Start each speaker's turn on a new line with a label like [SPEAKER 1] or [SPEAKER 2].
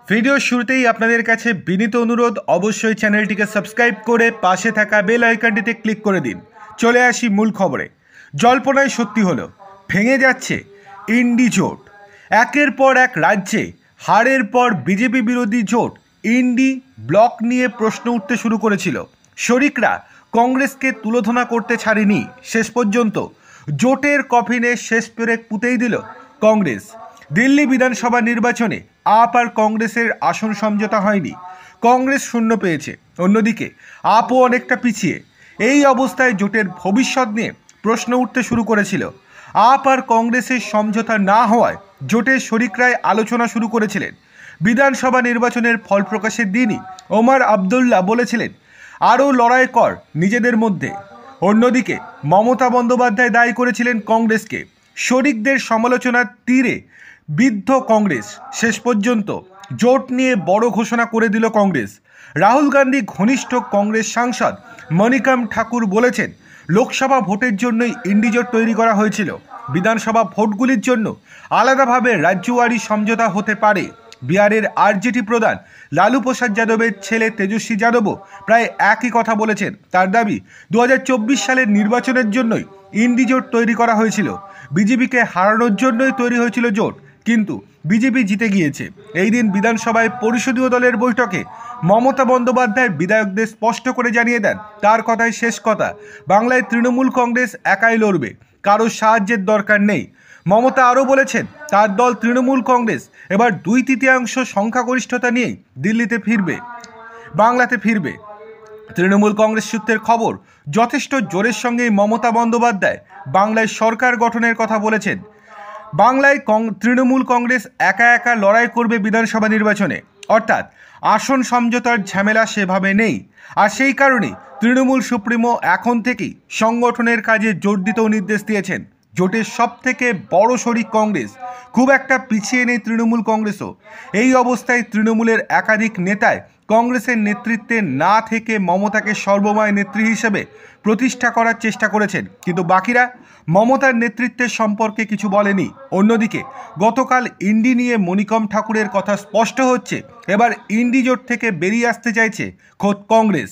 [SPEAKER 1] Video শুরুতেই আপনাদের কাছে বিনীত অনুরোধ, অবশ্যই চ্যানেলটিকে সাবস্ক্রাইব করে পাশে থাকা বেল আইকনটিতে ক্লিক করে দিন। চলে আসি মূল খবরে। জল্পনায় সত্যি হলো, ভেঙে যাচ্ছে ইন্ডি জোট। একের পর এক রাজ্যে হারের পর বিজেপি বিরোধী জোট ইন্ডি ব্লক নিয়ে প্রশ্ন উঠতে শুরু করেছিল। শরিকরা কংগ্রেসকে তুলোধনা করতে ছাড়েনি। শেষ পর্যন্ত জোটের কফিনে শেষ পেরেক পুঁতেই দিল কংগ্রেস। দিল্লি বিধানসভা নির্বাচনে আপ আর কংগ্রেসের আসন সমঝোতা হয়নি, কংগ্রেস শূন্য পেয়েছে। অন্যদিকে আপও অনেকটা পিছিয়ে। এই অবস্থায় জোটের ভবিষ্যৎ নিয়ে প্রশ্ন উঠতে শুরু করেছিল। আপ আর কংগ্রেসের সমঝোতা না হওয়ায় জোটের শরিকরাই আলোচনা শুরু করেছিলেন। বিধানসভা নির্বাচনের ফল প্রকাশের দিনই ওমর আবদুল্লাহ বলেছিলেন, আরও লড়াই কর নিজেদের মধ্যে। অন্যদিকে মমতা বন্দ্যোপাধ্যায় দায়ী করেছিলেন কংগ্রেসকে। শরিকদের সমালোচনার তীরে বিদ্ধ কংগ্রেস। শেষ পর্যন্ত জোট নিয়ে বড় ঘোষণা করে দিল কংগ্রেস। রাহুল গান্ধী ঘনিষ্ঠ কংগ্রেস সাংসদ মণিকাম ঠাকুর বলেছেন, লোকসভা ভোটের জন্যই ইন্ডি জোট তৈরি করা হয়েছিল। বিধানসভা ভোটগুলির জন্য আলাদাভাবে রাজ্যওয়ারি সমঝোতা হতে পারে। বিহারের আরজেডি প্রধান লালু প্রসাদ যাদবের ছেলে তেজস্বী যাদবও প্রায় একই কথা বলেছেন। তার দাবি, 2024 সালের নির্বাচনের জন্যই ইন্ডি জোট তৈরি করা হয়েছিল। বিজেপিকে হারানোর জন্যই তৈরি হয়েছিল জোট, কিন্তু বিজেপি জিতে গিয়েছে। এই দিন বিধানসভায় পরিষদীয় দলের বৈঠকে মমতা বন্দ্যোপাধ্যায় বিধায়কদের স্পষ্ট করে জানিয়ে দেন, তার কথাই শেষ কথা। বাংলায় তৃণমূল কংগ্রেস একাই লড়বে, কারোর সাহায্যের দরকার নেই। মমতা আরও বলেছেন, তার দল তৃণমূল কংগ্রেস এবার 2/3 সংখ্যাগরিষ্ঠতা নিয়েই দিল্লিতে ফিরবে, বাংলাতে ফিরবে। তৃণমূল কংগ্রেস সূত্রের খবর, যথেষ্ট জোরের সঙ্গেই মমতা বন্দ্যোপাধ্যায় বাংলায় সরকার গঠনের কথা বলেছেন। বাংলায় তৃণমূল কংগ্রেস একা একা লড়াই করবে বিধানসভা নির্বাচনে, অর্থাৎ আসন সমঝোতার ঝামেলা সেভাবে নেই। আর সেই কারণেই তৃণমূল সুপ্রিমো এখন থেকেই সংগঠনের কাজে জোর দিতেও নির্দেশ দিয়েছেন। জোটের সব থেকে বড় শরিক কংগ্রেস, খুব একটা পিছিয়ে নেই তৃণমূল কংগ্রেসও। এই অবস্থায় তৃণমূলের একাধিক নেতায় কংগ্রেসের নেতৃত্বে না থেকে মমতাকে সর্বময় নেত্রী হিসেবে প্রতিষ্ঠা করার চেষ্টা করেছেন, কিন্তু বাকিরা মমতার নেতৃত্বের সম্পর্কে কিছু বলেনি। অন্যদিকে গতকাল ইন্ডি নিয়ে মণিকম ঠাকুরের কথা স্পষ্ট হচ্ছে, এবার ইন্ডি জোট থেকে বেরিয়ে আসতে চাইছে খোদ কংগ্রেস।